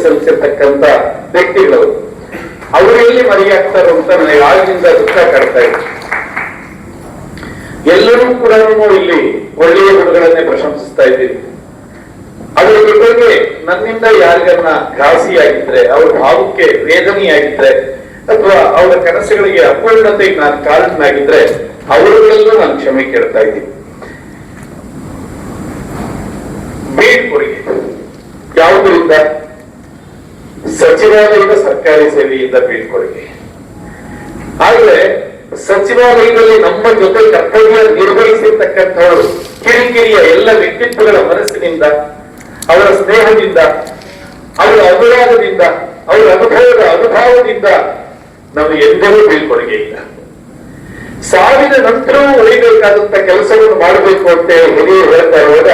ಸಲ್ಲಿಸಿರ್ತಕ್ಕಂಥ ವ್ಯಕ್ತಿಗಳು. ಅವರು ಎಲ್ಲಿ ಮರೆಯಾಗ್ತಾರೋ ಅಂತ ನನಗೆ ಆಗಿಂದ ದುಃಖ ಕಾಡ್ತಾ ಇದೆ. ಎಲ್ಲರೂ ಕೂಡ ಇಲ್ಲಿ ಒಳ್ಳೆಯ ಗುಣಗಳನ್ನೇ ಪ್ರಶಂಸಿಸ್ತಾ ಇದ್ದೀವಿ. ಅದರ ಜೊತೆಗೆ ನನ್ನಿಂದ ಯಾರಿಗನ್ನ ಘಾಸಿಯಾಗಿದ್ರೆ, ಅವ್ರ ಭಾವಕ್ಕೆ ವೇದನೆಯಾಗಿದ್ರೆ, ಅಥವಾ ಅವರ ಕನಸುಗಳಿಗೆ ಅಪೂರ್ಣತೆಗೆ ನಾನು ಕಾರಣನಾಗಿದ್ರೆ ಅವರುಗಳಲ್ಲೂ ನಾನು ಕ್ಷಮೆ ಕೇಳ್ತಾ ಇದ್ದೀನಿ. ಬೀಳ್ಕೊಡುಗೆ ಯಾವುದರಿಂದ? ಸಚಿವಾಲಯದ ಸರ್ಕಾರಿ ಸೇವೆಯಿಂದ ಬೀಳ್ಕೊಡುಗೆ. ಆದ್ರೆ ಸಚಿವಾಲಯದಲ್ಲಿ ನಮ್ಮ ಜೊತೆ ಕರ್ತವ್ಯ ನಿರ್ವಹಿಸಿರ್ತಕ್ಕಂಥವರು ಕಿರಿಕಿರಿಯ ಎಲ್ಲ ವ್ಯಕ್ತಿತ್ವಗಳ ಮನಸ್ಸಿನಿಂದ, ಅವರ ಸ್ನೇಹದಿಂದ, ಅವರ ಅನುರಾಗದಿಂದ, ಅವರ ಅನುಭವದಿಂದ ನಾವು ಎಂದೂ ಬೀಳ್ಕೊಡುಗೆ ಇಲ್ಲ. ಸಾವಿನ ನಂತರವೂ ಉಳಿಬೇಕಾದಂತ ಕೆಲಸವನ್ನು ಮಾಡಬೇಕು ಅಂತ ಹಿರಿಯರು ಹೇಳ್ತಾ ಇರುವಾಗ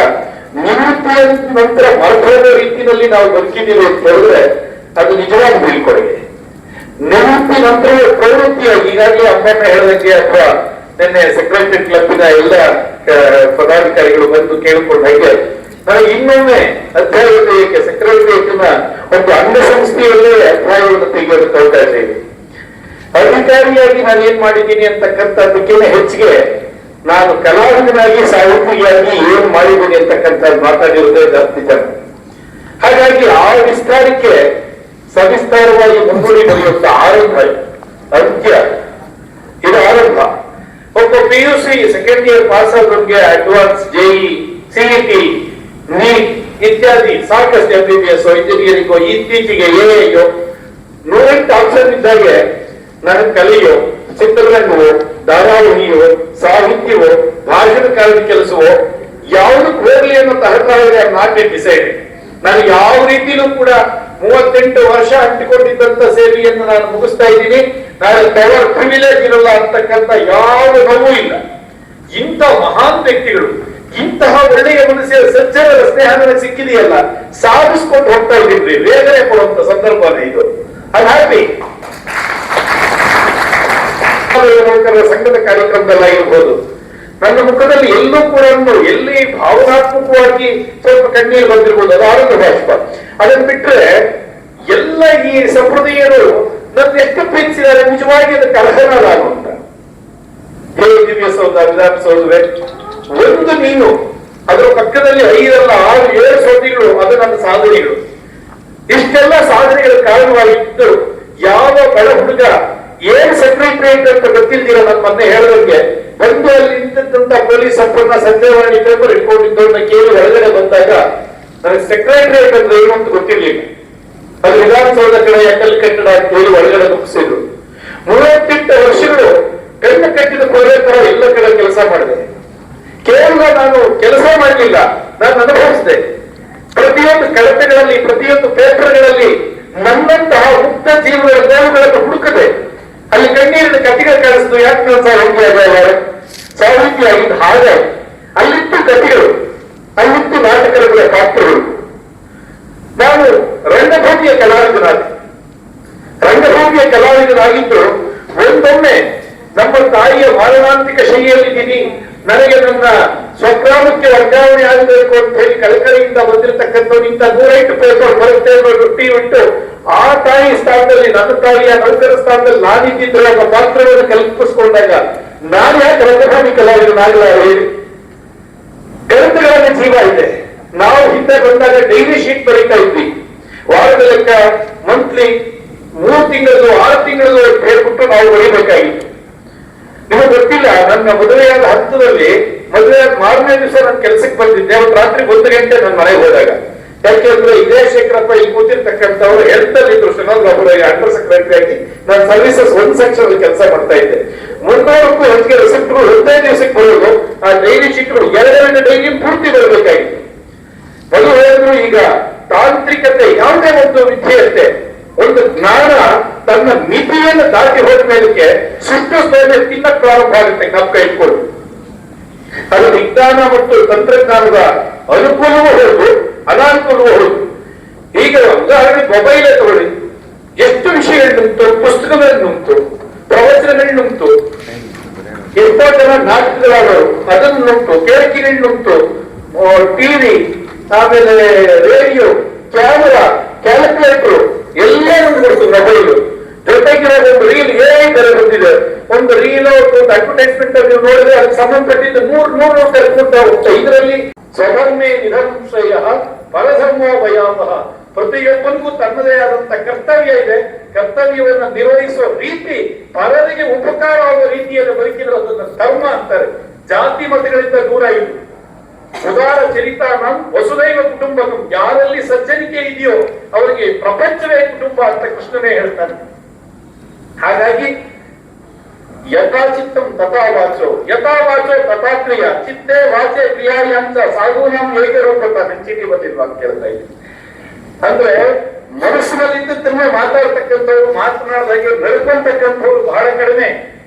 ನಿವೃತ್ತಿಯ ನಂತರ ಮರಭದ ರೀತಿಯಲ್ಲಿ ನಾವು ಬದುಕಿದ್ದೀವಿ ಅಂತ ಹೇಳಿದ್ರೆ ಅದು ನಿಜವಾಗಿ ಬೀಳ್ಕೊಡುಗೆ. ನಿವೃತ್ತಿ ನಂತರ ಪ್ರವೃತ್ತಿಯಾಗಿ ಈಗಾಗಲೇ ಅಮ್ಮಣ್ಣ ಹೇಳಿದಂಗೆ ಅಥವಾ ನಿನ್ನೆ ಸೆಕ್ರೆಟರಿ ಕ್ಲಬ್ನ ಎಲ್ಲ ಪದಾಧಿಕಾರಿಗಳು ಬಂದು ಕೇಳಿಕೊಂಡ ಹಾಗೆ ನಾವು ಇನ್ನೊಮ್ಮೆ ಅಧ್ಯಾಯ ಸೆಕ್ರೆಟರಿಯೇಟ್ನ ಒಂದು ಅಂಗಸಂಸ್ಥೆಯಲ್ಲೇ ಅಧ್ಯಾಯವನ್ನು ತೆಗೆಯೋದಕ್ಕೆ ಅವಕಾಶ ಇದೆ. ಅಧಿಕಾರಿಯಾಗಿ ನಾನು ಏನ್ ಮಾಡಿದ್ದೀನಿ ಅಂತಕ್ಕಂಥದ್ದಕ್ಕಿಂತ ಹೆಚ್ಚಿಗೆ ನಾನು ಕಲಾವಿದನಾಗಿ ಸಾಹಿತಿಯಾಗಿ ಏನ್ ಮಾಡಿದ್ದೀನಿ ಅಂತಕ್ಕಂಥದ್ದು ಮಾತಾಡಿರೋದೇ ಜಾಸ್ತಿ ಜನ. ಹಾಗಾಗಿ ಆ ವಿಸ್ತಾರಕ್ಕೆ ಸವಿಸ್ತಾರವಾಗಿ ಮುಂದೂಡಿ ಬರೆಯುವಂತ ಆರಂಭ ಅಂತ್ಯ ಇದು ಆರಂಭ. ಒಬ್ಬ PUC ಸೆಕೆಂಡ್ ಇಯರ್ ಪಾಸ್ ಆದವರಿಗೆ ಅಡ್ವಾನ್ಸ್ JEE, CET, NEET ಇತ್ಯಾದಿ ಸಾಕಷ್ಟು MBBS ಇಂಜಿನಿಯರಿಂಗ್ ಇತ್ತೀಚೆಗೆ AIO 108 ಆಪ್ಷನ್ ಇದ್ದಾಗೆ ನನಗೆ ಕಲೆಯೋ, ಚಿತ್ರರಂಗವೋ, ಧಾರಾವಾಹಿಯೋ, ಸಾಹಿತ್ಯವೋ, ಭಾಷಣಕಾರರ ಕೆಲಸವೋ ಯಾವುದಕ್ಕೆ ಹೋಗ್ಲಿ ಅನ್ನೋ ತಹಕಾಲಿಗೆ ನಾಟ್ ಡಿಸೈಡ್. ನಾನು ಯಾವ ರೀತಿಯೂ ಕೂಡ 38 ವರ್ಷ ಅಂಟಿಕೊಂಡಿದ್ದಂತ ಸೇವೆಯನ್ನು ನಾನು ಮುಗಿಸ್ತಾ ಇದ್ದೀನಿ. ನಾನು ಪವರ್ ಪ್ರಿವಿಲೇಜ್ ಇರಲ್ಲ ಅಂತಕ್ಕಂಥ ಯಾವ ನೋವು ಇಲ್ಲ. ಇಂಥ ಮಹಾನ್ ವ್ಯಕ್ತಿಗಳು, ಇಂತಹ ಒಳ್ಳೆಯ ಮನಸ್ಸಿನ ಸಜ್ಜನರ ಸ್ನೇಹ ನನಗೆ ಸಿಕ್ಕಿದೆಯಲ್ಲ, ಸಾಧಿಸ್ಕೊಂಡು ಹೋಗ್ತಾ ಇದ್ದೀವಿ. ವೇದನೆ ಕೊಡುವಂತ ಸಂದರ್ಭನೇ ಇದು. ಅದು ಹ್ಯಾಪಿ. ಸಂಘದ ಕಾರ್ಯಕ್ರಮದಲ್ಲಾಗಿರ್ಬೋದು, ನನ್ನ ಮುಖದಲ್ಲಿ ಎಲ್ಲೂ ಕೂಡ ಎಲ್ಲಿ ಭಾವನಾತ್ಮಕವಾಗಿ ಸ್ವಲ್ಪ ಕಣ್ಣೀರು ಬಂದಿರ್ಬೋದು, ಅದು ಆನಂದ ಬಾಷ್ಪ. ಅದನ್ನ ಬಿಟ್ರೆ ಎಲ್ಲ ಈ ಸಹೃದಯರು ನನ್ನ ಎಷ್ಟು ಪ್ರೀತಿಸಿದ್ದಾರೆ, ನಿಜವಾಗಿ ಅದಕ್ಕೆ ಅರ್ಹನಾಗುವಂತ. ದಿವ್ಯಸೌಧ, ವಿಧಾನಸೌಧವೇ ಒಂದು ನೀನು, ಅದರ ಪಕ್ಕದಲ್ಲಿ 5 ಅಲ್ಲ 6 7 ಸೌಧಗಳು, ಅದು ನನ್ನ ಸಾಧನೆಗಳು. ಇಷ್ಟೆಲ್ಲ ಸಾಧನೆಗಳ ಕಾರಣವಾಗಿದ್ದು ಯಾವ ಬಡ ಹುಡುಗ ಏನ್ ಸೆಕ್ರೆಟರಿಯೇಟ್ ಅಂತ ಗೊತ್ತಿಲ್ದಿರ ನನ್ನ ಮೊನ್ನೆ ಹೇಳಿದಂಗೆ ಬಂದು ಅಲ್ಲಿ ನಿಂತಂತ ಪೊಲೀಸ್ ಸಂಪೂರ್ಣ ಸಂಜೆವಾಣಿ ಪೇಪರ್ ಇಟ್ಕೊಂಡಿದ್ದವ್ರನ್ನ ಕೇಳಿ ಒಳಗಡೆ ಬಂದಾಗ ನನಗೆ ಸೆಕ್ರೆಟರಿಯೇಟ್ ಅಂದ್ರೆ ಏನು ಅಂತ ಗೊತ್ತಿರ್ಲಿಲ್ಲ. ಅದು ವಿಧಾನಸೌಧ ಕಡೆ ಕಲ್ಲು ಕಟ್ಟಡ ಅಂತ ಹೇಳಿ ಒಳಗಡೆ ಮುಗಿಸಿದ್ರು. 38 ವರ್ಷಗಳು ಕಣ್ಣು ಕಟ್ಟಿದ ಕೊಲೆ ತರ ಎಲ್ಲ ಕಡೆ ಕೆಲಸ ಮಾಡಿದೆ. ಕೇವಲ ನಾನು ಕೆಲಸ ಮಾಡಲಿಲ್ಲ, ನಾನು ಅನುಭವಿಸಿದೆ. ಪ್ರತಿಯೊಂದು ಕಡತಗಳಲ್ಲಿ, ಪ್ರತಿಯೊಂದು ಪೇಪರ್ಗಳಲ್ಲಿ ನನ್ನಂತಹ ಮುಕ್ತ ಜೀವಗಳ ನೋವುಗಳನ್ನು ಹುಡುಕದೆ ಅಲ್ಲಿ ಕಣ್ಣೀರಿನ ಕಥೆಗಳು ಕಾಣಿಸ್ತು. ಯಾಕೆ ಕೆಲಸ ಸಾಹಿತ್ಯ ಆಗಿದ್ದು ಹಾಗೆ ಅಲ್ಲಿತ್ತು ಕಥೆಗಳು, ಅಲ್ಲಿತ್ತು ನಾಟಕಗಳ ಪಾತ್ರಗಳು. ನಾನು ರಂಗಭೂಮಿಯ ಕಲಾವಿದನಾಗಿದ್ದು ಒಂದೊಮ್ಮೆ ನಮ್ಮ ತಾಯಿಯ ಮಾರಣಾಂತಿಕ ಶೈಲಿಯಲ್ಲಿದ್ದೀನಿ, ನನಗೆ ನನ್ನ ಸ್ವಗ್ರಾಮಕ್ಕೆ ವರ್ಗಾವಣೆ ಆಗಬೇಕು ಅಂತ ಹೇಳಿ ಕಳಕಳಿಯಿಂದ ಬಂದಿರತಕ್ಕಂಥವ್ರು ಇಂಥ 108 ಪೇಪರ್ ಬರುತ್ತೆ ಅನ್ನೋ ವೃತ್ತಿ ಬಿಟ್ಟು ಆ ತಾಯಿ ಸ್ಥಾನದಲ್ಲಿ, ನನ್ನ ತಾಯಿಯ ನೌಕರ ಸ್ಥಾನದಲ್ಲಿ ನಾನಿದ್ದಿದ್ರೆ ಅನ್ನೋ ಪಾತ್ರವನ್ನು ಕಲ್ಪಿಸ್ಕೊಂಡಾಗ ನಾನು ಯಾಕೆ ರಂಗಭೂಮಿ ಕಲಾವಿದನಾಗಲ್ಲ ಹೇಳಿ? ಗ್ರಂಥಗಳಲ್ಲಿ ಜೀವ ಇದೆ. ನಾವು ಹಿಂದೆ ಬಂದಾಗ ಡೈಲಿ ಶೀಟ್ ಬರೀತಾ ಇದ್ವಿ. ವಾರದ ಲೆಕ್ಕ, ಮಂತ್ಲಿ, 3 ತಿಂಗಳದು 6 ತಿಂಗಳದು ಹೇಳ್ಬಿಟ್ಟು ನಾವು ಬರೀಬೇಕಾಗಿತ್ತು. ನಿಮಗೆ ಗೊತ್ತಿಲ್ಲ, ನನ್ನ ಮದುವೆಯಾದ ಹಂತದಲ್ಲಿ ಮದುವೆಯಾದ ಮಾರನೇ ದಿವಸ ನಾನು ಕೆಲಸಕ್ಕೆ ಬಂದಿದ್ದೆ. ಅವತ್ತು ರಾತ್ರಿ 1 ಗಂಟೆ ನನ್ನ ಮನೆಗೆ ಹೋದಾಗ. ಯಾಕೆಂದ್ರೆ ಇದೇ ಶೇಖರಪ್ಪ ಇಲ್ಲಿ ಕೂತಿರ್ತಕ್ಕಂಥವ್ರು ಹೆಲ್ತ್ ಅಲ್ಲಿ ಇದ್ರು, ಸ್ಟೆನೋಗ್ರಾಫರ್ ಅಂಡರ್ ಸೆಕ್ರೆಟರಿ ಆಗಿ ನಾನು ಸರ್ವಿಸಸ್ 1 ಸೆಕ್ಷನ್ ಅಲ್ಲಿ ಕೆಲಸ ಮಾಡ್ತಾ ಇದ್ದೆ. 300ಕ್ಕೂ ಹೆಚ್ಚಿಗೆ ರಿಸಿಪ್ಟ್ಗಳು 15 ದಿವಸಕ್ಕೆ ಬರೋದು. ಆ ಡೈಲಿ ಶೀಟ್ಗಳು 2 ಡೈಲಿ ಪೂರ್ತಿ ಬರಬೇಕಾಗಿತ್ತು. ಅದು ಹೇಳಿದ್ರು, ಈಗ ತಾಂತ್ರಿಕತೆ ಯಾವುದೇ ಒಂದು ವಿದ್ಯೆಯಂತೆ ಒಂದು ಜ್ಞಾನ ತನ್ನ ಮಿತಿಯನ್ನು ದಾಟಿ ಹೋದ ಮೇಲಕ್ಕೆ ಸುಟ್ಟು ಸೋನೆ ತಿನ್ನಕ್ ಪ್ರಾರಂಭ ಆಗುತ್ತೆ. ಜ್ಞಾಪಕ ಇಟ್ಕೊಂಡು, ಅದು ವಿಜ್ಞಾನ ಮತ್ತು ತಂತ್ರಜ್ಞಾನದ ಅನುಕೂಲವೂ ಹೌದು, ಅನಾನುಕೂಲವೂ ಹೌದು. ಈಗ ಉದಾಹರಣೆ ಮೊಬೈಲೇ ತಗೊಳ್ಳಿ, ಎಷ್ಟು ವಿಷಯಗಳುಂಟು, ಪುಸ್ತಕಗಳನ್ನುಂಟು, ಪ್ರವಚನಗಳನ್ನುಂಟು, ಎಷ್ಟೋ ಜನ ನಾಟಕಗಳಾದವರು ಅದನ್ನುಂಟು, ಕೇಳಿಕೆಗಳನ್ನುಂಟು, ಟಿವಿ, ಆಮೇಲೆ ರೇಡಿಯೋ, ಕ್ಯಾಮರಾ, ಕ್ಯಾಲ್ಕುಲೇಟರ್, ಎಲ್ಲೋ ಒಂದು ಅಡ್ವರ್ಟೈಸ್ಮೆಂಟ್ ಅಲ್ಲಿ ನೀವು ನೋಡಿದ್ರೆ ಅದಕ್ಕೆ ಸಂಬಂಧಪಟ್ಟಿದ್ದು ನೂರು ಕರ್ಕೊಂಡ ಹೋಗ್ತಾ. ಇದರಲ್ಲಿ ಸ್ವಧರ್ಮೇ ನಿಧಂಸಯ ಪರಧರ್ಮೋ ಭಯಾವಹ. ಪ್ರತಿಯೊಬ್ಬರಿಗೂ ತನ್ನದೇ ಆದಂತ ಕರ್ತವ್ಯ ಇದೆ. ಕರ್ತವ್ಯವನ್ನು ನಿರ್ವಹಿಸುವ ರೀತಿ ಪರರಿಗೆ ಉಪಕಾರ ಆಗುವ ರೀತಿಯಲ್ಲಿ ಬದುಕಿರೋದನ್ನ ಧರ್ಮ ಅಂತಾರೆ. ಜಾತಿ ಮತಗಳಿಂದ ದೂರ ಇದು. ಉದಾರ ಚರಿತಾನಂ ವಸುದೈವ ಕುಟುಂಬಕಂ. ಯಾರಲ್ಲಿ ಸಜ್ಜನಿಕೆ ಇದೆಯೋ ಅವರಿಗೆ ಪ್ರಪಂಚವೇ ಕುಟುಂಬ ಅಂತ ಕೃಷ್ಣನೇ ಹೇಳ್ತಾನೆ. ಹಾಗಾಗಿ ಯಥಾಚಿತ್ತಂ ತಥಾ ವಾಚೋ ತಥಾ ಕ್ರಿಯಾ ಚಿತ್ತೇ ವಾಚೆ ಕ್ರಿಯಾಯಾಂಚ ಸಾಧೂನಾಂ ಏಕರೂಪತ ಹಂಚಿಕೆ ಬಂದಿಲ್ವಾ ಅಂತ ಕೇಳ್ತಾ ಇದ್ದೀನಿ. ಅಂದ್ರೆ ಮನಸ್ಸಿನಲ್ಲಿದ್ದನ್ನ ಮಾತಾಡ್ತಕ್ಕಂಥವ್ರು, ಮಾತನಾಡಿದಾಗೆ ನಡ್ಕೊಂತಕ್ಕಂಥವ್ರು ಬಹಳ ಕಡಿಮೆ.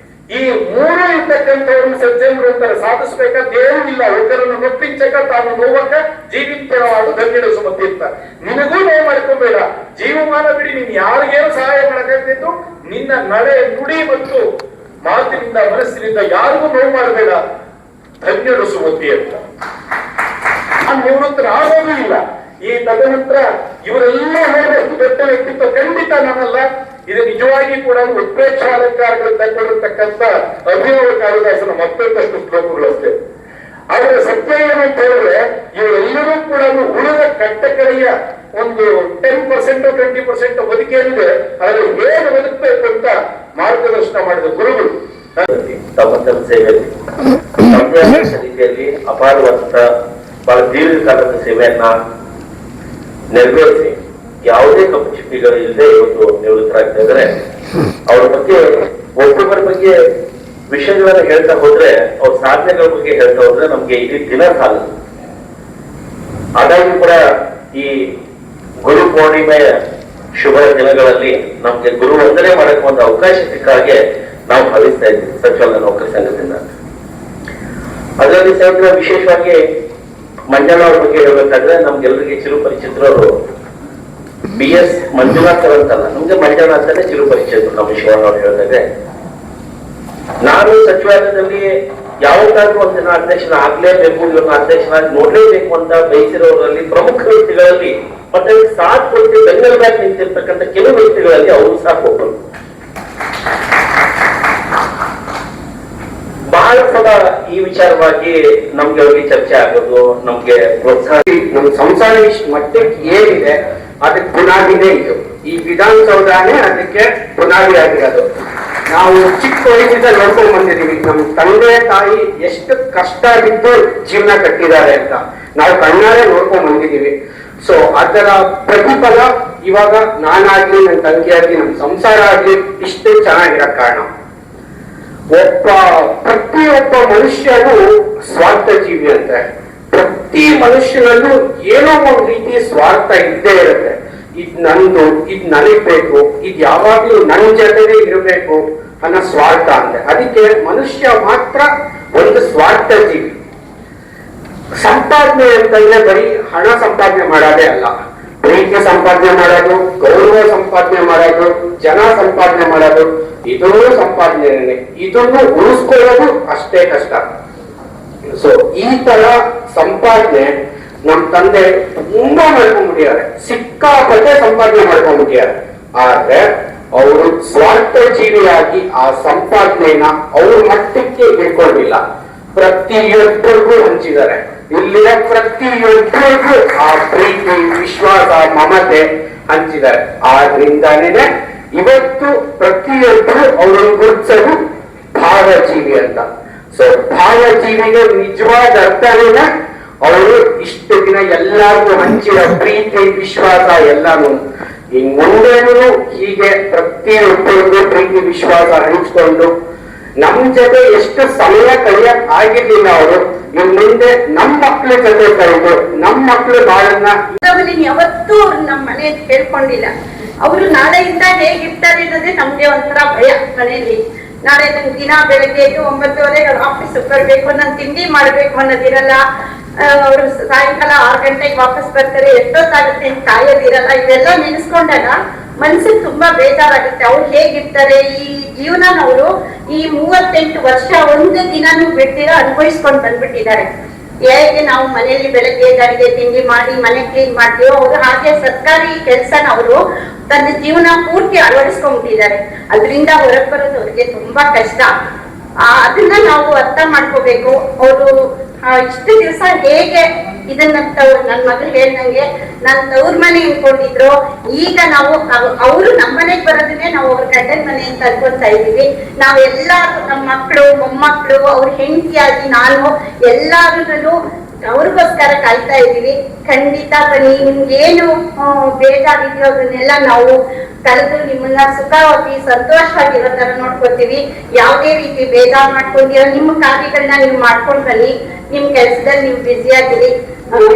ಈ ಮೂರು ಇರ್ತಕ್ಕಂಥವ್ರು ಸಜ್ಜನರು ಅಂತಾರೆ. ಸಾಧಿಸ್ಬೇಕಾದ ಏನೂ ಇಲ್ಲ. ಒಬ್ಬರನ್ನು ನೊಪ್ಪಿಂಚಕ ತಾನು ನೋವಕ ಜೀವಿತವಾದ ಧನ್ಯಡಿಸು ಮತ್ತೆ ಅಂತ. ನಿನಗೂ ನೋವು ಮಾಡ್ಕೋಬೇಡ, ಜೀವಮಾನ ಬಿಡಿ. ನೀನ್ ಯಾರಿಗೇನು ಸಹಾಯ ಮಾಡಕ್ಕಾಗ್ತಿತ್ತು, ನಿನ್ನ ನಡೆ ನುಡಿ ಮತ್ತು ಮಾತಿನಿಂದ ಮನಸ್ಸಿನಿಂದ ಯಾರಿಗೂ ನೋವು ಮಾಡಬೇಡ, ಧನ್ಯಡಿಸು ಮತ್ತೆ ಅಂತ. ನಾನು ನಿವೃತ್ತರಾಗೋದು ಇಲ್ಲ. ಈ ತದನಂತರ ಇವರೆಲ್ಲ ನೋಡಬೇಕು ದೊಡ್ಡ ವ್ಯಕ್ತಿತ್ವ ಖಂಡಿತ ನಾನಲ್ಲ. ಇದು ನಿಜವಾಗಿ ಕೂಡ ಉತ್ಪ್ರೇಕ್ಷ ಅಲಂಕಾರಗಳು ತಗೊಂಡಿರ್ತಕ್ಕಂಥ ಅಭಿನವ ಕಾಳಿದಾಸನ ಮತ್ತೊಂದಷ್ಟು ಶ್ಲೋಕಗಳು ಅಷ್ಟೇ. ಆದರೆ ಸತ್ಯ ಏನು ಅಂತ ಹೇಳಿದ್ರೆ ಇವರೆಲ್ಲರೂ ಕೂಡ ಉಳಿದ ಕಟ್ಟಕಡೆಯ ಒಂದು 10% 20% ಬದುಕೇನಿದೆ ಅದರಲ್ಲಿ ಹೇಗೆ ಬದುಕಬೇಕು ಅಂತ ಮಾರ್ಗದರ್ಶನ ಮಾಡಿದ ಗುರುಗಳು ತಮ್ಮ ಸೇವೆಯಲ್ಲಿ ರೀತಿಯಲ್ಲಿ ಅಪಾರವಾದಂತ ಬಹಳ ದೀರ್ಘಕಾಲದ ಸೇವೆಯನ್ನ ನೆರವೇರಿಸಿ ಯಾವುದೇ ಕಪ್ಪು ಚಿಪ್ಪಿಗಳು ಇಲ್ಲದೆ ಇವತ್ತು ನಿವೃತ್ತರಾಗ್ತಾ ಇದ್ದಾರೆ. ಅವ್ರ ಬಗ್ಗೆ ಒಬ್ಬೊಬ್ಬರ ಬಗ್ಗೆ ವಿಷಯಗಳನ್ನ ಹೇಳ್ತಾ ಹೋದ್ರೆ, ಅವ್ರ ಸಾಧನೆಗಳ ಬಗ್ಗೆ ಹೇಳ್ತಾ ಹೋದ್ರೆ ನಮ್ಗೆ ಇಲ್ಲಿ ದಿನ ಸಾಲ. ಆದಾಗ್ಯೂ ಕೂಡ ಈ ಗುರು ಪೂರ್ಣಿಮೆಯ ಶುಭ ದಿನಗಳಲ್ಲಿ ನಮ್ಗೆ ಗುರು ವಂದನೆ ಮಾಡಕ್ಕೆ ಒಂದು ಅವಕಾಶ ಸಿಕ್ಕ ಹಾಗೆ ನಾವು ಭಾವಿಸ್ತಾ ಇದ್ದೀವಿ ಸಚಿವಾಲಯ ನೌಕರ ಸಂಘದಿಂದ. ಅದರಲ್ಲಿ ಸ್ನೇಹಿತರ ವಿಶೇಷವಾಗಿ ಮಂಜಣ್ಣ ಅವ್ರ ಬಗ್ಗೆ ಹೇಳ್ಬೇಕಾದ್ರೆ ನಮ್ಗೆಲ್ಲರಿಗೆ ಚಿರುಪರಿಚಿತರವರು BS ಮಂಜುನಾಥ್ ಅಂತಲ್ಲ, ನಮ್ಗೆ ಮಂಜಣ್ಣ ಅಂತಾನೆ ಚಿರುಪರಿಚಿತರು. ನಮ್ಮ ಶಿವಣ್ಣ ಅವ್ರು ಹೇಳಿದ್ರೆ ನಾನು ಸಚಿವಾಲಯದಲ್ಲಿ ಯಾವತ್ತಾದ್ರೂ ಒಂದಿನ ಅಧ್ಯಕ್ಷನ ಆಗ್ಲೇಬೇಕು, ಇವನ್ನ ಅಧ್ಯಕ್ಷನಾಗಿ ನೋಡ್ಲೇಬೇಕು ಅಂತ ಬಯಸಿರೋರಲ್ಲಿ ಪ್ರಮುಖ ವ್ಯಕ್ತಿಗಳಲ್ಲಿ ಮತ್ತೆ ಸಾಥ್ ಕೊಟ್ಟು ಬೆಂಗಳೂರಾಗಿ ನಿಂತಿರ್ತಕ್ಕಂಥ ಕೆಲವು ವ್ಯಕ್ತಿಗಳಲ್ಲಿ ಅವರು ಸಹ ಒಬ್ಬರು. ಬಹಳ ಸಲ ಈ ವಿಚಾರವಾಗಿ ನಮ್ಗೆ ಅವ್ರಿಗೆ ಚರ್ಚೆ ಆಗೋದು, ನಮ್ಗೆ ಪ್ರೋತ್ಸಾಹ. ನಮ್ಮ ಸಂಸಾರ ಮಟ್ಟಕ್ಕೆ ಏನಿದೆ ಅದಕ್ಕೆ ಬುನಾದಿನೇ ಇದು. ಈ ವಿಧಾನಸೌಧನೇ ಅದಕ್ಕೆ ಬುನಾದಿ ಆಗಿರೋದು. ನಾವು ಚಿಕ್ಕ ವಯಸ್ಸಿಂದ ನೋಡ್ಕೊಂಡ್ ಬಂದಿದೀವಿ ನಮ್ಮ ತಂದೆ ತಾಯಿ ಎಷ್ಟು ಕಷ್ಟ ಆಗಿದ್ದು ಜೀವನ ಕಟ್ಟಿದ್ದಾರೆ ಅಂತ ನಾವು ಕಣ್ಣಾರೆ ನೋಡ್ಕೊಂಡ್ ಬಂದಿದೀವಿ. ಸೊ ಅದರ ಪ್ರತಿಫಲ ಇವಾಗ ನಾನಾಗ್ಲಿ, ನನ್ನ ತಂಗಿ ಆಗ್ಲಿ, ನಮ್ಮ ಸಂಸಾರ ಆಗ್ಲಿ ಇಷ್ಟು ಚೆನ್ನಾಗಿರೋ ಕಾರಣ. ಪ್ರತಿಯೊಬ್ಬ ಮನುಷ್ಯನು ಸ್ವಾರ್ಥ ಜೀವಿ ಅಂತೆ. ಪ್ರತಿ ಮನುಷ್ಯನಲ್ಲೂ ಏನೋ ಒಂದು ರೀತಿ ಸ್ವಾರ್ಥ ಇದ್ದೇ ಇರುತ್ತೆ. ಇದ್ ನಂದು, ಇದ್ ನನಗ್ ಬೇಕು, ಇದ್ ಯಾವಾಗ್ಲೂ ನನ್ನ ಜೊತೆಗೆ ಇರಬೇಕು ಅನ್ನೋ ಸ್ವಾರ್ಥ ಅಂತೆ. ಅದಕ್ಕೆ ಮನುಷ್ಯ ಮಾತ್ರ ಒಂದು ಸ್ವಾರ್ಥ ಜೀವಿ. ಸಂಪಾದನೆ ಅಂತಂದ್ರೆ ಬರೀ ಹಣ ಸಂಪಾದನೆ ಮಾಡೋದೇ ಅಲ್ಲ, ಪ್ರೀತಿ ಸಂಪಾದನೆ ಮಾಡೋದು, ಗೌರವ ಸಂಪಾದನೆ ಮಾಡೋದು, ಜನ ಸಂಪಾದನೆ ಮಾಡೋದು, ಇದನ್ನು ಸಂಪಾದನೆ. ಇದನ್ನು ಉಳಿಸ್ಕೊಳ್ಳೋದು ಅಷ್ಟೇ ಕಷ್ಟ. ಸೊ ಈ ತರ ಸಂಪಾದನೆ ನಮ್ ತಂದೆ ತುಂಬಾ ಮಾಡ್ಕೊಂಡ್ಬಿಟ್ಟಿದ್ದಾರೆ, ಸಿಕ್ಕಾಪಟ್ಟೆ ಸಂಪಾದನೆ ಮಾಡ್ಕೊಂಡ್ಬಿಟ್ಟಿದ್ದಾರೆ. ಆದ್ರೆ ಅವರು ಸ್ವಾರ್ಥ ಜೀವಿಯಾಗಿ ಆ ಸಂಪಾದನೆನ ಅವ್ರ ಮಟ್ಟಕ್ಕೆ ಇಟ್ಕೊಂಡಿಲ್ಲ, ಪ್ರತಿಯೊಬ್ಬರಿಗೂ ಹಂಚಿದ್ದಾರೆ. ಇಲ್ಲಿನ ಪ್ರತಿಯೊಬ್ಬರಿಗೂ ಆ ಪ್ರೀತಿ, ವಿಶ್ವಾಸ, ಮಮತೆ ಹಂಚಿದ್ದಾರೆ. ಆದ್ರಿಂದಾನೇ ಇವತ್ತು ಪ್ರತಿಯೊಬ್ಬರು ಅವರನ್ನು ಗುರುತಿಸೋದು ಭಾವಜೀವಿ ಅಂತ. ಸೊ ಭಾವಜೀವಿಗೆ ನಿಜವಾದ ಅರ್ಥನೇ ಅವರು ಇಷ್ಟು ದಿನ ಎಲ್ಲಾರ್ಗೂ ಹಂಚಿದ ಪ್ರೀತಿ, ವಿಶ್ವಾಸ ಎಲ್ಲಾನು. ಇನ್ ಮುಂದೇನು ಹೀಗೆ ಪ್ರತಿಯೊಬ್ಬರಿಗೂ ಪ್ರೀತಿ, ವಿಶ್ವಾಸ ಹಂಚ್ಕೊಂಡು ನಮ್ ಜೊತೆ ಎಷ್ಟು ಸಮಯ ಕಳೆಯಕ್ ಆಗಿರ್ಲಿಲ್ಲ ಅವರು, ಇನ್ ಮುಂದೆ ನಮ್ಮ ಮಕ್ಳ ಜೊತೆ ಕಳೆದು ನಮ್ಮ ಮಕ್ಳು ಬಾಳನ್ನ ಯಾವತ್ತೂ ಅವ್ರು ನಮ್ಮ ಮನೆ ಕೇಳ್ಕೊಂಡಿಲ್ಲ. ಅವರು ನಾಳೆಯಿಂದ ಹೇಗಿರ್ತಾರೆ ಅನ್ನೋದೇ ನಮ್ಗೆ ಒಂಥರ ಭಯ ಮನೆಯಲ್ಲಿ. ನಾಳೆ ನನ್ ದಿನ ಬೆಳಗ್ಗೆ 9:30 ಆಫೀಸ್ ಬರ್ಬೇಕು, ನಾನು ತಿಂಡಿ ಮಾಡ್ಬೇಕು ಅನ್ನೋದಿರಲ್ಲ. ಅವರು ಸಾಯಂಕಾಲ 6 ಗಂಟೆಗೆ ವಾಪಸ್ ಬರ್ತಾರೆ, ಎಷ್ಟೊತ್ತಾಗುತ್ತೆ ಕಾಯೋದಿರಲ್ಲ. ಇವೆಲ್ಲ ನೆನೆಸ್ಕೊಂಡಾಗ ಮನ್ಸಿಗೆ ತುಂಬಾ ಬೇಜಾರಾಗುತ್ತೆ. ಅವ್ರು ಹೇಗಿರ್ತಾರೆ, ಈ ಜೀವನನವರು ಈ 38 ವರ್ಷ ಒಂದು ದಿನಾನು ಬಿಡ್ತೀರಾ ಅನುಭವಿಸ್ಕೊಂಡು ಬಂದ್ಬಿಟ್ಟಿದ್ದಾರೆ. ಹೇಗೆ ನಾವು ಮನೆಯಲ್ಲಿ ಬೆಳಗ್ಗೆ ಅಡಿಗೆ ತಿಂಡಿ ಮಾಡಿ ಮನೆ ಕ್ಲೀನ್ ಮಾಡ್ತೀವೋ, ಅವರು ಹಾಗೆ ಸರ್ಕಾರಿ ಕೆಲಸನ ಅವರು ತನ್ನ ಜೀವನ ಪೂರ್ತಿ ಅಳವಡಿಸ್ಕೊಂಡ್ಬಿಟ್ಟಿದ್ದಾರೆ. ಅದರಿಂದ ಹೊರಗೆ ಬರೋದು ಅವ್ರಿಗೆ ತುಂಬಾ ಕಷ್ಟ. ಅದನ್ನ ನಾವು ಅರ್ಥ ಮಾಡ್ಕೋಬೇಕು. ಅವರು ಇಷ್ಟು ದಿವಸ ಹೇಗೆ ಇದನ್ನ ನನ್ ಮಗಳು ಹೇಳ್ದಂಗೆ ನಾನ್ ತವ್ರ ಮನೆ ಅನ್ಕೊಂಡಿದ್ರು, ಈಗ ನಾವು ಅವರು ನಮ್ಮ ಮನೆಗೆ ಬರೋದನ್ನೇ ನಾವು ಅವ್ರ ಗಂಡನ ಮನೆ ಅಂತ ಅನ್ಕೊಳ್ತಾ ಇದೀವಿ. ನಾವೆಲ್ಲಾರು ನಮ್ಮ ಮಕ್ಕಳು ಮೊಮ್ಮಕ್ಕಳು ಅವ್ರ ಹೆಂಡತಿಯಾಗಿ ನಾನು ಎಲ್ಲಾರು ಅವ್ರಿಗೋಸ್ಕರ ಕಾಯ್ತಾ ಇದೀವಿ. ಖಂಡಿತ ಬನ್ನಿ, ನಿಮ್ಗೇನು ಬೇಜಾರಿದೆಯೋ ಅದನ್ನೆಲ್ಲ ನಾವು ಕರೆದು ನಿಮ್ಮನ್ನ ಸುಖವಾಗಿ ಸಂತೋಷವಾಗಿರೋ ತರ ನೋಡ್ಕೊತೀವಿ. ಯಾವುದೇ ರೀತಿ ಬೇಜಾರು ಮಾಡ್ಕೊಂಡಿರೋ ನಿಮ್ಮ ಕಾರ್ಯಗಳನ್ನ ನೀವು ಮಾಡ್ಕೊಂಡ್ ಬನ್ನಿ. ನಿಮ್ ಕೆಲ್ಸದಲ್ಲಿ ನೀವು ಬ್ಯುಸಿ ಆಗಿರಿ.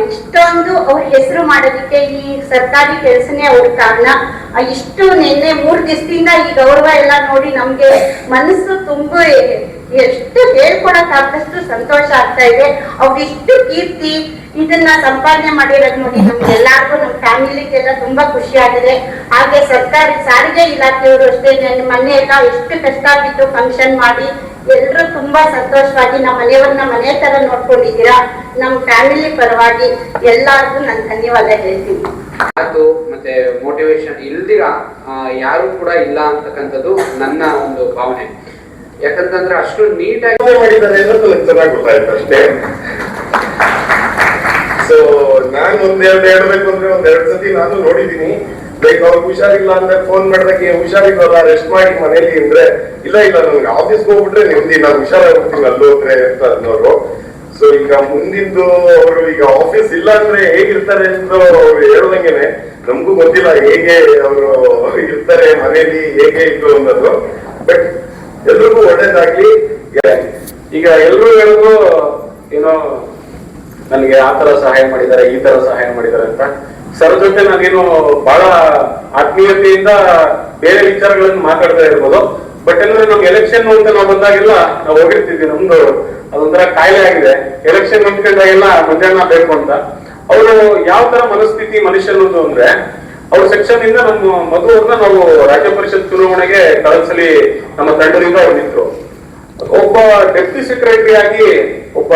ಇಷ್ಟೊಂದು ಅವ್ರ ಹೆಸರು ಮಾಡೋದಕ್ಕೆ ಈ ಸರ್ಕಾರಿ ಕೆಲಸನೇ ಅವ್ರ ಕಾರಣ. ಇಷ್ಟು ನಿನ್ನೆ 3 ದಿವಸದಿಂದ ಈ ಗೌರವ ಎಲ್ಲ ನೋಡಿ ನಮ್ಗೆ ಮನಸ್ಸು ತುಂಬ ಎಷ್ಟು ಹೇಳ್ಕೊಳಕ್ಕಾಗದಷ್ಟು ಸಂತೋಷ ಆಗ್ತಾ ಇದೆ. ಅವ್ರಿಷ್ಟು ಕೀರ್ತಿ ಇದನ್ನ ಸಂಪಾದನೆ ಮಾಡಿರೋದು ನೋಡಿ ನಮ್ಗೆಲ್ಲಾರ್ಗು ನಮ್ಮ ಫ್ಯಾಮಿಲಿಗೆಲ್ಲ ತುಂಬಾ ಖುಷಿ ಆಗಿದೆ. ಹಾಗೆ ಸರ್ಕಾರಿ ಸಾರಿಗೆ ಇಲಾಖೆಯವರು ಅಷ್ಟೇ ಮೊನ್ನೆ ಎಲ್ಲ ಎಷ್ಟು ಕಷ್ಟ ಬಿದ್ದು ಫಂಕ್ಷನ್ ಮಾಡಿ ಎಲ್ರು ತುಂಬಾ ಸಂತೋಷವಾಗಿ ನಮ್ಮ ಮನೆಯವ್ರನ್ನ ಮನೆ ತರ ನೋಡ್ಕೊಂಡಿದ್ದೀರಾ. ನಮ್ಮ ಫ್ಯಾಮಿಲಿ ಪರವಾಗಿ ಎಲ್ಲಾರ್ಗು ನಾನು ಧನ್ಯವಾದ ಹೇಳ್ತೀನಿ. ಅದು ಮತ್ತೆ ಮೋಟಿವೇಶನ್ ಇಲ್ದಿರ ಯಾರು ಕೂಡ ಇಲ್ಲ ಅಂತಕ್ಕಂಥದ್ದು ನನ್ನ ಒಂದು ಭಾವನೆ. ಯಾಕಂತಂದ್ರೆ ಅಷ್ಟು ನೀಟಾಗಿ ಮಾಡಿದ್ದಾರೆ ಅನ್ನೋದು ನನಗೆ ಚೆನ್ನಾಗಿ ಗೊತ್ತಾಯ್ತು ಅಷ್ಟೇ. ಸೊ ನಾನು ಹೇಳ್ಬೇಕು ಅಂದ್ರೆ 2 ಸತಿ ನಾನು ನೋಡಿದೀನಿ. ಲೈಕ್ ಅವ್ರಿಗೆ ಹುಷಾರಿಲ್ಲ ಅಂದ್ರೆ ಫೋನ್ ಮಾಡಿದಾಗ ಹುಷಾರಿಲ್ಲ ರೆಸ್ಟ್ ಮಾಡಿ ಮನೇಲಿ ಅಂದ್ರೆ ಇಲ್ಲ ನನ್ಗೆ ಆಫೀಸ್ಗೆ ಹೋಗ್ಬಿಟ್ರೆ ನೆಮ್ಮದಿ, ನಾನು ಹುಷಾರಾಗ್ಬಿಡ್ತೀನಿ ಅಲ್ಲಿ ಹೋದ್ರೆ ಅಂತ ಅನ್ನೋರು. ಸೊ ಈಗ ಮುಂದಿಂದು ಅವರು ಈಗ ಆಫೀಸ್ ಇಲ್ಲ ಅಂದ್ರೆ ಹೇಗಿರ್ತಾರೆ ಅಂತ ಅವ್ರು ಹೇಳ್ದಂಗೆನೆ ನಮಗೂ ಗೊತ್ತಿಲ್ಲ ಹೇಗೆ ಅವರು ಇರ್ತಾರೆ ಮನೇಲಿ ಹೇಗೆ ಇದ್ರು ಅನ್ನೋದು. ಬಟ್ ಎಲ್ರಿಗೂ ಒಳ್ಳೇದಾಗ್ಲಿ. ಈಗ ಎಲ್ರು ಹೇಳೋದು ಏನೋ ನನಗೆ ಆ ತರ ಸಹಾಯ ಮಾಡಿದ್ದಾರೆ ಈ ತರ ಸಹಾಯ ಮಾಡಿದ್ದಾರೆ ಅಂತ. ಸರ್ ಜೊತೆ ನಾನೇನು ಬಹಳ ಆತ್ಮೀಯತೆಯಿಂದ ಬೇರೆ ವಿಚಾರಗಳನ್ನು ಮಾತಾಡ್ತಾ ಇರ್ಬೋದು. ಬಟ್ ಅಂದ್ರೆ ನಮ್ಗೆ ಎಲೆಕ್ಷನ್ ಅಂತ ನಾವು ಬಂದಾಗೆಲ್ಲ ನಾವು ಹೋಗಿರ್ತಿದ್ವಿ. ನಮ್ದು ಅದೊಂಥರ ಕಾಯಿಲೆ ಆಗಿದೆ. ಎಲೆಕ್ಷನ್ ನಿಂತ್ಕೊಂಡಾಗೆಲ್ಲ ಮಧ್ಯಾಹ್ನ ಬೇಕು ಅಂತ. ಅವರು ಯಾವ ತರ ಮನಸ್ಥಿತಿ ಮನುಷ್ಯನದು ಅಂದ್ರೆ ಅವ್ರ ಸೆಕ್ಷನ್ ಇಂದ ನಮ್ಮ ಮಗುವನ್ನ ನಾವು ರಾಜ್ಯ ಪರಿಷತ್ ಚುನಾವಣೆಗೆ ಕಳಿಸಲಿ ನಮ್ಮ ತಂಡದಿಂದ ಅವ್ರು ನಿಂತರು. ಒಬ್ಬ ಡೆಪ್ಟಿ ಸೆಕ್ರೆಟರಿ ಆಗಿ ಒಬ್ಬ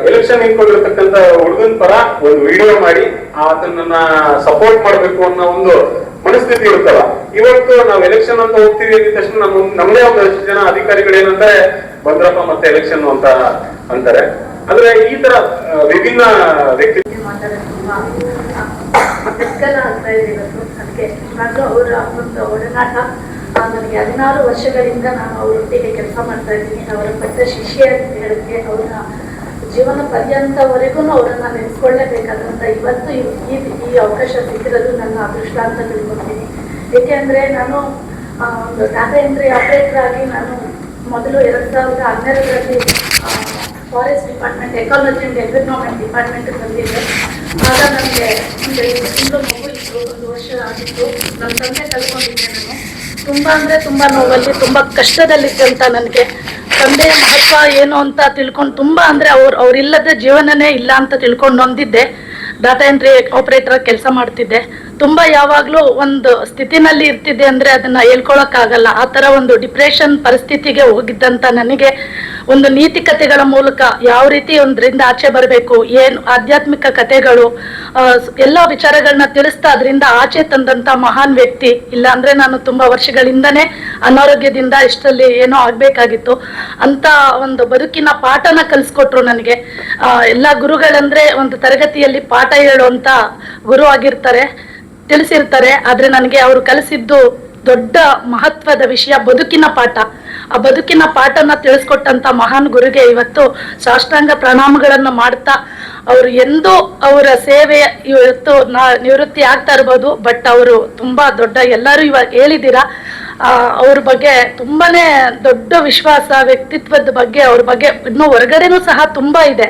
ಎಲೆಕ್ಷನ್ ನಿಂತ್ಕೊಂಡಿರ್ತಕ್ಕಂಥ ಹುಡುಗನ ಪರ ಒಂದು ವಿಡಿಯೋ ಮಾಡಿ ಅದನ್ನ ಸಪೋರ್ಟ್ ಮಾಡ್ಬೇಕು ಅನ್ನೋ ಒಂದು ಮನಸ್ಥಿತಿ ಇರುತ್ತಲ್ಲ. ಇವತ್ತು ನಾವು ಎಲೆಕ್ಷನ್ ಅಂತ ಹೋಗ್ತೀವಿ ಅಂದ ತಕ್ಷಣ ನಮ್ಮದೇ ಒಂದಷ್ಟು ಜನ ಅಧಿಕಾರಿಗಳು ಏನಂತಾರೆ ಬಂದ್ರಪ್ಪ ಮತ್ತೆ ಎಲೆಕ್ಷನ್ ಅಂತ ಅಂತಾರೆ. ಅಂದ್ರೆ ಈ ತರ ವಿಭಿನ್ನ ವ್ಯಕ್ತಿ ಆಗ್ತಾ ಇದೆ ಇವತ್ತು. ಅದಕ್ಕೆ ನಾನು ಅವರ ಒಂದು ಒಡನಾಟ ನನಗೆ 16 ವರ್ಷಗಳಿಂದ ನಾನು ಅವರೊಟ್ಟಿಗೆ ಕೆಲಸ ಮಾಡ್ತಾ ಇದ್ದೀನಿ. ಅವರ ಪಟ್ಟ ಶಿಷ್ಯ ಅಂತ ಹೇಳಕ್ಕೆ ಅವರ ಜೀವನ ಪರ್ಯಂತವರೆಗೂ ಅವರನ್ನ ನೆನೆಸ್ಕೊಳ್ಳೇಬೇಕಾದಂತ ಇವತ್ತು ಈ ಅವಕಾಶ ಸಿಕ್ಕಿರೋದು ನನ್ನ ಅದೃಷ್ಟ ಅಂತ ತಿಳ್ಕೊಳ್ತೀನಿ. ಏಕೆಂದ್ರೆ ನಾನು ಒಂದು ಡಾಟಾ ಎಂಟ್ರಿ ಆಪರೇಟರ್ ಆಗಿ ನಾನು ಮೊದಲು 2012ರಲ್ಲಿ forest department ecology and environment department ಬಂದಿದ್ದೆ. ಆಗ ನನಗೆ ಒಂದು 2 ತಿಂಗಳು ಮಗು ಇತ್ತು, 1 ವರ್ಷ ಆಗಿತ್ತು. ನನ್ನ ತಂದೆ ಕಳ್ಕೊಂಡಿದ್ದೆ ನಾನು. ತುಂಬಾ ಅಂದ್ರೆ ತುಂಬಾ ನೋವಲ್ಲಿ ತುಂಬಾ ಕಷ್ಟದಲ್ಲಿದ್ದಂತ ನನಗೆ ತಂದೆಯ ಮಹತ್ವ ಏನು ಅಂತ ತಿಳ್ಕೊಂಡು ತುಂಬಾ ಅಂದ್ರೆ ಅವ್ರಿಲ್ಲದ ಜೀವನನೇ ಇಲ್ಲ ಅಂತ ತಿಳ್ಕೊಂಡು ನೊಂದಿದ್ದೆ. ಡಾಟಾ ಎಂಟ್ರಿ ಆಪರೇಟರ್ ಕೆಲಸ ಮಾಡ್ತಿದ್ದೆ. ತುಂಬಾ ಯಾವಾಗ್ಲೂ ಒಂದು ಸ್ಥಿತಿನಲ್ಲಿ ಇರ್ತಿದ್ದೆ ಅಂದ್ರೆ ಅದನ್ನ ಹೇಳ್ಕೊಳಕ್ಕಾಗಲ್ಲ. ಆ ತರ ಒಂದು ಡಿಪ್ರೆಷನ್ ಪರಿಸ್ಥಿತಿಗೆ ಹೋಗಿದ್ದಂತ ನನಗೆ ಒಂದು ನೀತಿ ಕಥೆಗಳ ಮೂಲಕ ಯಾವ ರೀತಿ ಒಂದ್ರಿಂದ ಆಚೆ ಬರಬೇಕು, ಏನು ಆಧ್ಯಾತ್ಮಿಕ ಕಥೆಗಳು ಎಲ್ಲ ವಿಚಾರಗಳನ್ನ ತಿಳಿಸ್ತಾ ಅದರಿಂದ ಆಚೆ ತಂದಂತ ಮಹಾನ್ ವ್ಯಕ್ತಿ. ಇಲ್ಲ ಅಂದ್ರೆ ನಾನು ತುಂಬಾ ವರ್ಷಗಳಿಂದನೇ ಅನಾರೋಗ್ಯದಿಂದ ಇಷ್ಟರಲ್ಲಿ ಏನೋ ಆಗ್ಬೇಕಾಗಿತ್ತು ಅಂತ ಒಂದು ಬದುಕಿನ ಪಾಠನ ಕಲಿಸ್ಕೊಟ್ರು ನನಗೆ. ಎಲ್ಲ ಗುರುಗಳಂದ್ರೆ ಒಂದು ತರಗತಿಯಲ್ಲಿ ಪಾಠ ಹೇಳುವಂತ ಗುರು ಆಗಿರ್ತಾರೆ, ತಿಳಿಸಿರ್ತಾರೆ. ಆದ್ರೆ ನನಗೆ ಅವರು ಕಲಿಸಿದ್ದು ದೊಡ್ಡ ಮಹತ್ವದ ವಿಷಯ ಬದುಕಿನ ಪಾಠ. ಆ ಬದುಕಿನ ಪಾಠನ ತಿಳಿಸ್ಕೊಟ್ಟಂತ ಮಹಾನ್ ಗುರುಗೆ ಇವತ್ತು ಸಾಷ್ಟಾಂಗ ಪ್ರಣಾಮಗಳನ್ನು ಮಾಡ್ತಾ, ಅವರು ಎಂದೂ ಅವರ ಸೇವೆ ಇವತ್ತು ನಿವೃತ್ತಿ ಆಗ್ತಾ ಇರ್ಬೋದು. ಬಟ್ ಅವರು ತುಂಬಾ ದೊಡ್ಡ, ಎಲ್ಲರೂ ಇವಾಗ ಹೇಳಿದ್ದೀರಾ ಅವ್ರ ಬಗ್ಗೆ ತುಂಬಾನೇ ದೊಡ್ಡ ವಿಶ್ವಾಸ, ವ್ಯಕ್ತಿತ್ವದ ಬಗ್ಗೆ ಅವ್ರ ಬಗ್ಗೆ ಇನ್ನೂ ಹೊರಗಡೆನೂ ಸಹ ತುಂಬಾ ಇದೆ.